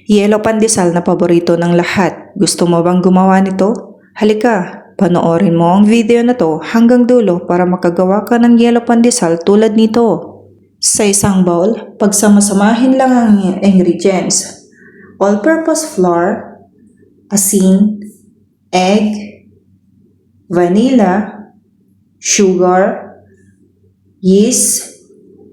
Yelo pandesal na paborito ng lahat. Gusto mo bang gumawa nito? Halika, panoorin mo ang video na to hanggang dulo para makagawa ka ng yelo pandesal tulad nito. Sa isang bowl, pagsamasamahin lang ang ingredients. All-purpose flour, asin, egg, vanilla, sugar, yeast,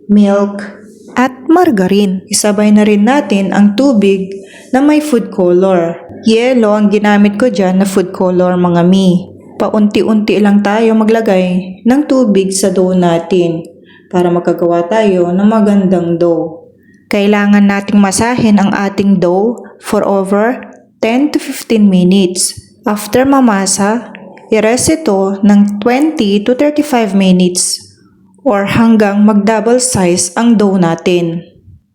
milk, at margarine. Isabay na rin natin ang tubig na may food color. Yelo ang ginamit ko dyan na food color mga mi. Paunti-unti lang tayo maglagay ng tubig sa dough natin para makagawa tayo ng magandang dough. Kailangan nating masahin ang ating dough for over 10 to 15 minutes. After mamasa, i-rest ito ng 20 to 35 minutes or hanggang mag-double size ang dough natin.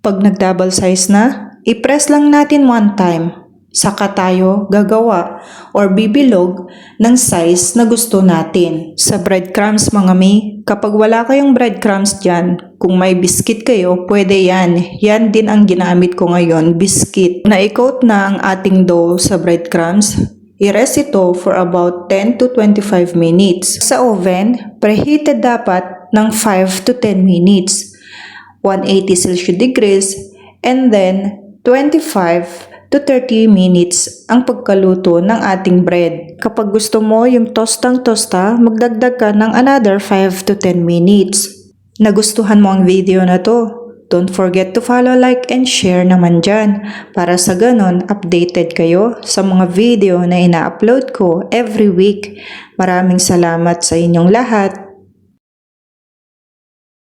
Pag nag-double size na, i-press lang natin one time. Saka tayo gagawa or bibilog ng size na gusto natin. Sa breadcrumbs mga mi, kapag wala kayong breadcrumbs dyan, kung may biscuit kayo, pwede yan. Yan din ang ginamit ko ngayon, biscuit. Na-coat na ang ating dough sa breadcrumbs. I-rest ito for about 10 to 25 minutes. Sa oven, preheated dapat ng 5 to 10 minutes. 180 Celsius degrees and then 25 to 30 minutes ang pagkaluto ng ating bread. Kapag gusto mo yung tostang-tosta, magdagdag ka ng another 5 to 10 minutes. Nagustuhan mo ang video na to? Don't forget to follow, like, and share naman dyan para sa ganon updated kayo sa mga video na ina-upload ko every week. Maraming salamat sa inyong lahat.